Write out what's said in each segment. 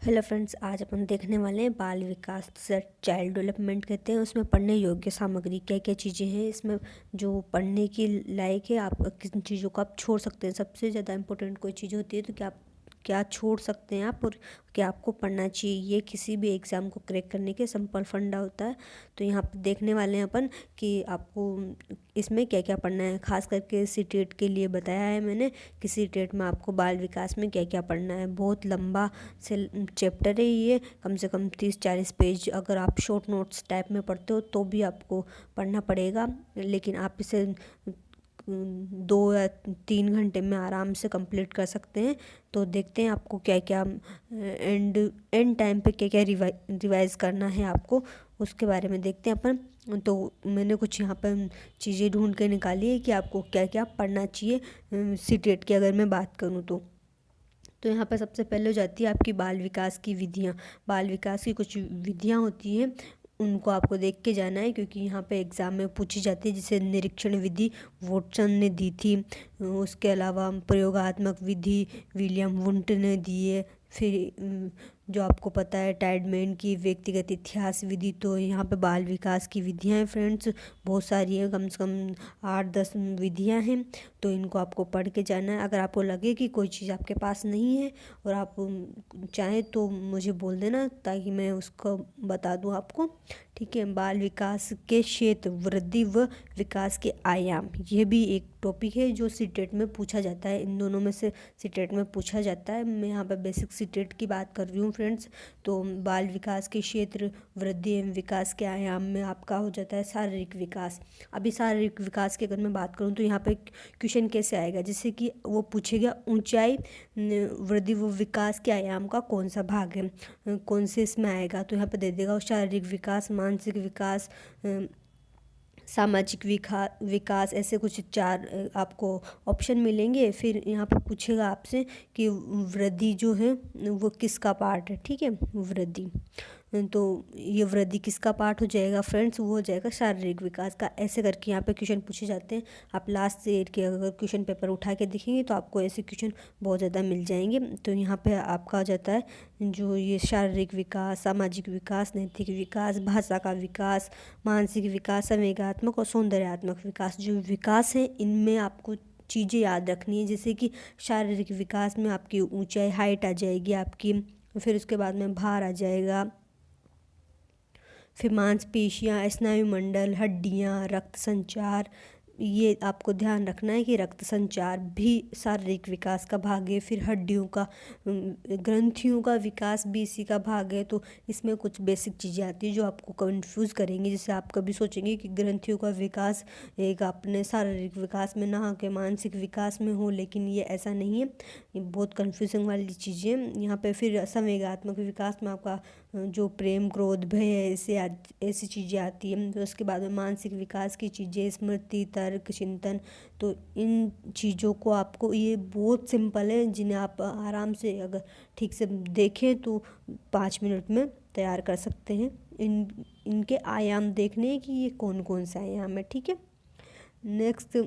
Hello friends, आज अपन देखने वाले हैं बाल विकास से चाइल्ड डेवलपमेंट कहते हैं। उसमें पढ़ने योग्य सामग्री क्या क्या चीज़ें हैं इसमें जो पढ़ने की लायक है। आप किन चीज़ों को आप छोड़ सकते हैं, सबसे ज़्यादा इंपॉर्टेंट कोई चीज़ होती है तो क्या आप क्या छोड़ सकते हैं आप, और क्या आपको पढ़ना चाहिए। ये किसी भी एग्ज़ाम को क्रैक करने के सिंपल फंडा होता है। तो यहाँ पर देखने वाले हैं अपन कि आपको इसमें क्या क्या पढ़ना है। खास करके सीटेट के लिए बताया है मैंने कि सीटेट में आपको बाल विकास में क्या क्या पढ़ना है। बहुत लंबा से चैप्टर है ये, कम से कम 30-40 पेज। अगर आप शॉर्ट नोट्स टाइप में पढ़ते हो तो भी आपको पढ़ना पड़ेगा, लेकिन आप इसे 2 या 3 घंटे में आराम से कंप्लीट कर सकते हैं। तो देखते हैं आपको क्या क्या एंड टाइम पे क्या क्या रिवाइज करना है आपको, उसके बारे में देखते हैं अपन। तो मैंने कुछ यहाँ पर चीज़ें ढूंढ के निकाली है कि आपको क्या क्या पढ़ना चाहिए सीटेट की अगर मैं बात करूँ तो यहाँ पर सबसे पहले हो जाती है आपकी बाल विकास की विधियाँ। बाल विकास की कुछ विधियाँ होती हैं, उनको आपको देख के जाना है क्योंकि यहाँ पे एग्ज़ाम में पूछी जाती है। जिसे निरीक्षण विधि वॉटसन ने दी थी, उसके अलावा प्रयोगात्मक विधि विलियम वुंट ने दी है। फिर जो आपको पता है टाइडमैन की व्यक्तिगत इतिहास विधि। तो यहाँ पे बाल विकास की विधियाँ हैं फ्रेंड्स, बहुत सारी हैं, कम से कम 8-10 विधियाँ हैं। तो इनको आपको पढ़ के जाना है। अगर आपको लगे कि कोई चीज़ आपके पास नहीं है और आप चाहें तो मुझे बोल देना ताकि मैं उसको बता दूं आपको, ठीक है। बाल विकास के क्षेत्र, वृद्धि व विकास के आयाम, ये भी एक टॉपिक है जो सीटेट में पूछा जाता है। इन दोनों में से सीटेट में पूछा जाता है। मैं यहाँ पर बेसिक सीटेट की बात कर रही हूँ फ्रेंड्स। तो बाल विकास के क्षेत्र, वृद्धि एवं विकास के आयाम में आपका हो जाता है शारीरिक विकास। अभी शारीरिक विकास की अगर मैं बात करूँ तो यहाँ पे क्वेश्चन कैसे आएगा, जैसे कि वो पूछेगा ऊंचाई वृद्धि व विकास के आयाम का कौन सा भाग है, कौन से इसमें आएगा। तो यहाँ पे दे देगा शारीरिक विकास, मानसिक विकास, सामाजिक विकास, ऐसे कुछ 4 आपको ऑप्शन मिलेंगे। फिर यहाँ पर पूछेगा आपसे कि वृद्धि जो है वो किसका पार्ट है, ठीक है। वृद्धि, तो ये वृद्धि किसका पार्ट हो जाएगा फ्रेंड्स, वो हो जाएगा शारीरिक विकास का। ऐसे करके यहाँ पे क्वेश्चन पूछे जाते हैं। आप लास्ट से एड के अगर क्वेश्चन पेपर उठा के देखेंगे तो आपको ऐसे क्वेश्चन बहुत ज़्यादा मिल जाएंगे। तो यहाँ पे आपका हो जाता है जो ये शारीरिक विकास, सामाजिक विकास, नैतिक विकास, भाषा का विकास, मानसिक विकास, संवेगात्मक और सौंदर्यात्मक विकास। जो विकास है इनमें आपको चीज़ें याद रखनी है, जैसे कि शारीरिक विकास में आपकी ऊंचाई, हाइट आ जाएगी आपकी। फिर उसके बाद में भार आ जाएगा। फिर मांसपेशियाँ, स्नायुमंडल, हड्डियाँ, रक्त संचार, ये आपको ध्यान रखना है कि रक्त संचार भी शारीरिक विकास का भाग है। फिर हड्डियों का, ग्रंथियों का विकास भी इसी का भाग है। तो इसमें कुछ बेसिक चीज़ें आती हैं जो आपको कंफ्यूज करेंगी। जैसे आप कभी सोचेंगे कि ग्रंथियों का विकास एक अपने शारीरिक विकास में ना के मानसिक विकास में हो, लेकिन ये ऐसा नहीं है। ये बहुत कन्फ्यूजिंग वाली चीज़ें यहाँ पे। फिर संवेगात्मक विकास में आपका जो प्रेम, क्रोध, भय, ऐसी चीज़ें आती हैं। तो उसके बाद में मानसिक विकास की चीज़ें, स्मृति, तर्क, चिंतन। तो इन चीज़ों को आपको, ये बहुत सिंपल है, जिन्हें आप आराम से अगर ठीक से देखें तो 5 मिनट में तैयार कर सकते हैं। इनके आयाम देखने हैं कि ये कौन कौन से आयाम है, ठीक है। नेक्स्ट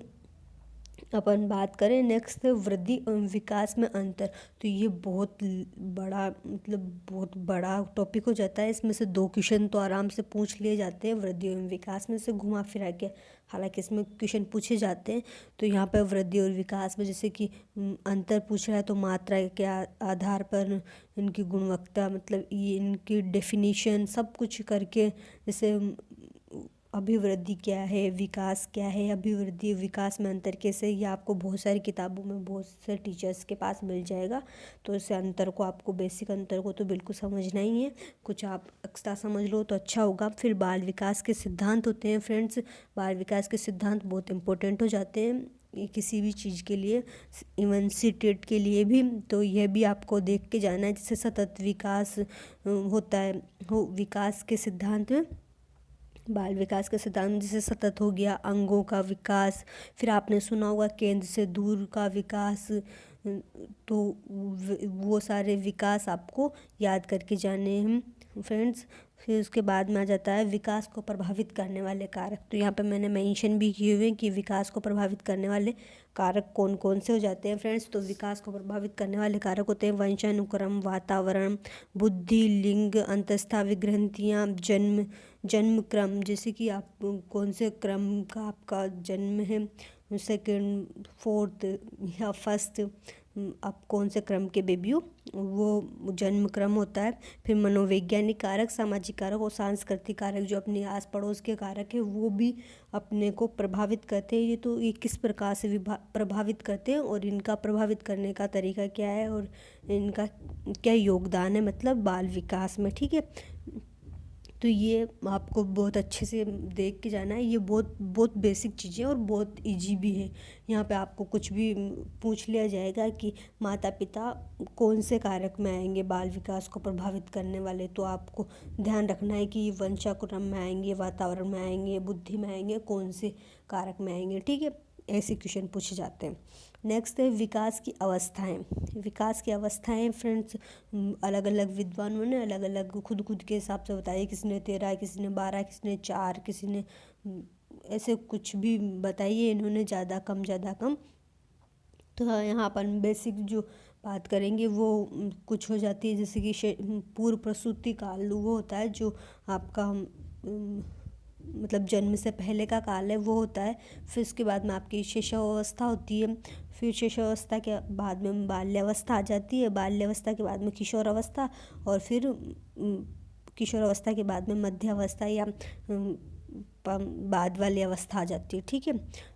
अपन बात करें, नेक्स्ट वृद्धि एवं विकास में अंतर। तो ये बहुत बड़ा, मतलब बहुत बड़ा टॉपिक हो जाता है। इसमें से 2 क्वेश्चन तो आराम से पूछ लिए जाते हैं वृद्धि एवं विकास में से घुमा फिरा के। हालांकि इसमें क्वेश्चन पूछे जाते हैं। तो यहाँ पर वृद्धि और विकास में जैसे कि अंतर पूछ रहा है तो मात्रा के आधार पर इनकी गुणवत्ता, मतलब ये इनकी डेफिनेशन सब कुछ करके, जैसे अभिवृद्धि क्या है, विकास क्या है, अभिवृद्धि विकास में अंतर कैसे, ये आपको बहुत सारी किताबों में, बहुत से टीचर्स के पास मिल जाएगा। तो इस अंतर को आपको, बेसिक अंतर को तो बिल्कुल समझना ही है। कुछ आप एक्स्ट्रा समझ लो तो अच्छा होगा। फिर बाल विकास के सिद्धांत होते हैं फ्रेंड्स। बाल विकास के सिद्धांत बहुत इंपॉर्टेंट हो जाते हैं ये किसी भी चीज़ के लिए, इवन सीटेट के लिए भी। तो यह भी आपको देख के जाना है। जैसे सतत विकास होता है, हो विकास के सिद्धांत में, बाल विकास के सिद्धांत जैसे सतत हो गया, अंगों का विकास। फिर आपने सुना होगा केंद्र से दूर का विकास। तो वो सारे विकास आपको याद करके जाने हैं फ्रेंड्स। फिर उसके बाद में आ जाता है विकास को प्रभावित करने वाले कारक। तो यहाँ पे मैंने मेंशन भी किए हुए हैं कि विकास को प्रभावित करने वाले कारक कौन कौन से हो जाते हैं फ्रेंड्स। तो विकास को प्रभावित करने वाले कारक होते हैं वंशानुक्रम, वातावरण, बुद्धि, लिंग, अंतःस्रावी ग्रंथियाँ, जन्म क्रम, जैसे कि आप कौन से क्रम का आपका जन्म है, सेकंड, फोर्थ या फर्स्ट, आप कौन से क्रम के बेबी हो, वो जन्म क्रम होता है। फिर मनोवैज्ञानिक कारक, सामाजिक कारक और सांस्कृतिक कारक, जो अपने आस पड़ोस के कारक है वो भी अपने को प्रभावित करते हैं। ये किस प्रकार से प्रभावित करते हैं और इनका प्रभावित करने का तरीका क्या है और इनका क्या योगदान है, मतलब बाल विकास में, ठीक है। तो ये आपको बहुत अच्छे से देख के जाना है। ये बहुत बहुत बेसिक चीज़ें और बहुत इजी भी है। यहाँ पे आपको कुछ भी पूछ लिया जाएगा कि माता पिता कौन से कारक में आएंगे बाल विकास को प्रभावित करने वाले, तो आपको ध्यान रखना है कि वंशानुक्रम में आएंगे, वातावरण में आएंगे, बुद्धि में आएंगे, कौन से कारक में आएंगे, ठीक है। ऐसे क्वेश्चन पूछे जाते हैं। नेक्स्ट है विकास की अवस्थाएं। विकास की अवस्थाएं फ्रेंड्स अलग अलग विद्वानों ने अलग अलग खुद के हिसाब से बताई। किसी ने 13, किसी ने 12, किसी ने 4, किसी ने ऐसे कुछ भी बताइए इन्होंने, ज़्यादा कम। तो यहाँ अपन बेसिक जो बात करेंगे वो कुछ हो जाती है, जैसे कि पूर्व प्रसूति काल वो होता है जो आपका मतलब जन्म से पहले का काल है, वो होता है। फिर उसके बाद में आपकी शिशुअवस्था होती है। फिर शिशुअवस्था के बाद में बाल्यावस्था आ जाती है। बाल्यावस्था के बाद में किशोरावस्था, और फिर किशोरावस्था के बाद में मध्यावस्था या बाद वाली अवस्था आ जाती है, ठीक है।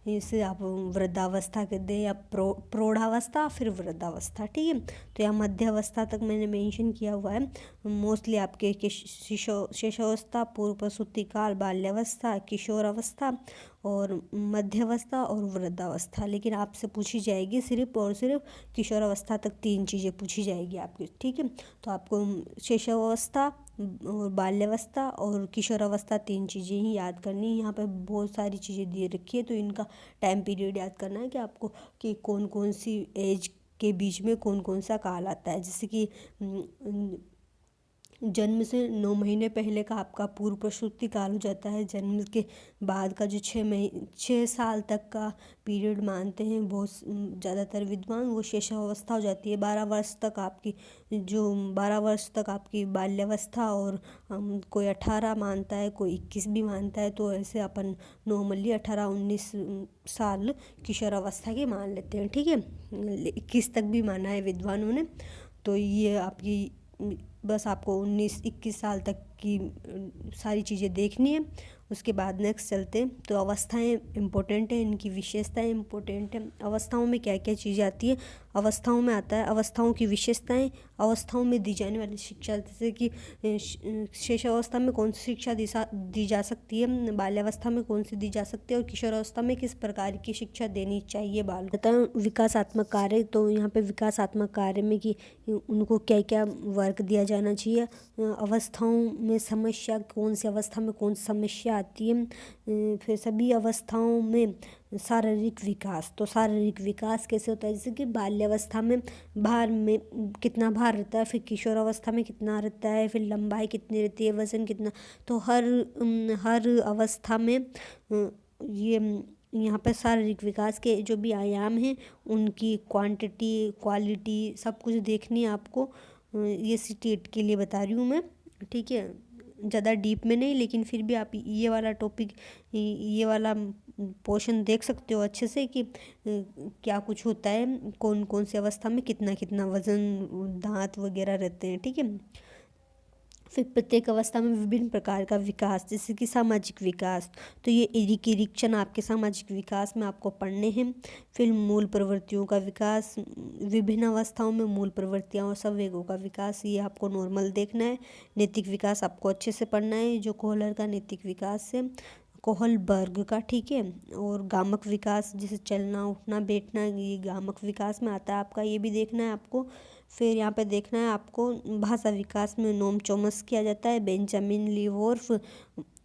इसे आप वृद्धावस्था के दे या प्रौढ़ावस्था, फिर वृद्धावस्था, ठीक है। तो यहाँ मध्यावस्था तक मैंने मेंशन किया हुआ है। मोस्टली आपके शिशुअवस्था, पूर्व प्रसूति काल, बाल्यावस्था, किशोरावस्था और मध्यावस्था और वृद्धावस्था। लेकिन आपसे पूछी जाएगी सिर्फ और सिर्फ किशोरावस्था तक 3 चीज़ें पूछी जाएगी आपकी, ठीक है। तो आपको शिशुअवस्था और बाल्यावस्था और किशोरावस्था 3 चीज़ें ही याद करनी है। यहाँ पे बहुत सारी चीज़ें दे रखी है, तो इनका टाइम पीरियड याद करना है कि आपको कि कौन कौन सी एज के बीच में कौन कौन सा काल आता है। जैसे कि जन्म से 9 महीने पहले का आपका पूर्व प्रसूति काल हो जाता है। जन्म के बाद का जो 6 साल तक का पीरियड मानते हैं बहुत ज़्यादातर विद्वान, वो शिशुअवस्था हो जाती है। 12 वर्ष तक आपकी बाल्यावस्था, और कोई 18 मानता है, कोई 21 भी मानता है। तो ऐसे अपन नॉर्मली 18-19 साल किशोरावस्था के मान लेते हैं, ठीक है। 21 तक भी माना है विद्वानों ने। तो ये आपकी बस आपको 19-21 साल तक की सारी चीज़ें देखनी है। उसके बाद नेक्स्ट चलते हैं। तो अवस्थाएं इम्पोर्टेंट हैं, इनकी विशेषताएं इम्पोर्टेंट हैं। अवस्थाओं में क्या क्या चीज़ें आती है, अवस्थाओं में आता है अवस्थाओं की विशेषताएं, अवस्थाओं में दी जाने वाली शिक्षा, जैसे कि शिशुअवस्था में कौन सी शिक्षा दी जा सकती है, बाल्यावस्था में कौन सी दी जा सकती है, और किशोरावस्था में किस प्रकार की शिक्षा देनी चाहिए बाल। विकासात्मक कार्य, तो यहाँ पे विकासात्मक कार्य में कि उनको क्या क्या वर्क दिया जाना चाहिए। अवस्थाओं में समस्या, कौन सी अवस्था में कौन सी समस्या आती है। फिर सभी अवस्थाओं में शारीरिक विकास, तो शारीरिक विकास कैसे होता है, जैसे कि बाल्यावस्था में कितना भार रहता है, फिर किशोरावस्था में कितना रहता है, फिर लंबाई कितनी रहती है, वजन कितना। तो हर अवस्था में ये यहाँ पर शारीरिक विकास के जो भी आयाम हैं उनकी क्वांटिटी, क्वालिटी सब कुछ देखनी है आपको। ये CTET के लिए बता रही हूँ मैं, ठीक है। ज़्यादा डीप में नहीं, लेकिन फिर भी आप ये वाला टॉपिक, ये वाला पोर्शन देख सकते हो अच्छे से कि क्या कुछ होता है, कौन कौन सी अवस्था में कितना कितना वजन, दांत वगैरह रहते हैं, ठीक है। फिर प्रत्येक अवस्था में विभिन्न प्रकार का विकास, जैसे कि सामाजिक विकास, तो ये निरीक्षण आपके सामाजिक विकास में आपको पढ़ने हैं। फिर मूल प्रवृत्तियों का विकास, विभिन्न अवस्थाओं में मूल प्रवृत्तियाँ और संवेगों का विकास, ये आपको नॉर्मल देखना है। नैतिक विकास आपको अच्छे से पढ़ना है, जो कोहलर का नैतिक विकास है, कोहलबर्ग का, ठीक है। और गामक विकास, जैसे चलना, उठना, बैठना, ये गामक विकास में आता है आपका, ये भी देखना है आपको। फिर यहाँ पे देखना है आपको भाषा विकास में नोम चॉम्स्की आ जाता है, बेंजामिन लीवोर्फ,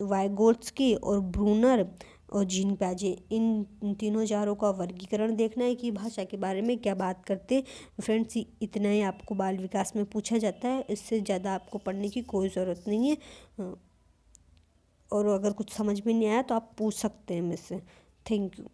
वाइगोत्स्की और ब्रूनर और जीन प्याजे, इन तीनों औजारों का वर्गीकरण देखना है कि भाषा के बारे में क्या बात करते हैं। फ्रेंड्स, इतना ही आपको बाल विकास में पूछा जाता है, इससे ज़्यादा आपको पढ़ने की कोई ज़रूरत नहीं है। और अगर कुछ समझ में नहीं आया तो आप पूछ सकते हैं मुझसे। Thank you.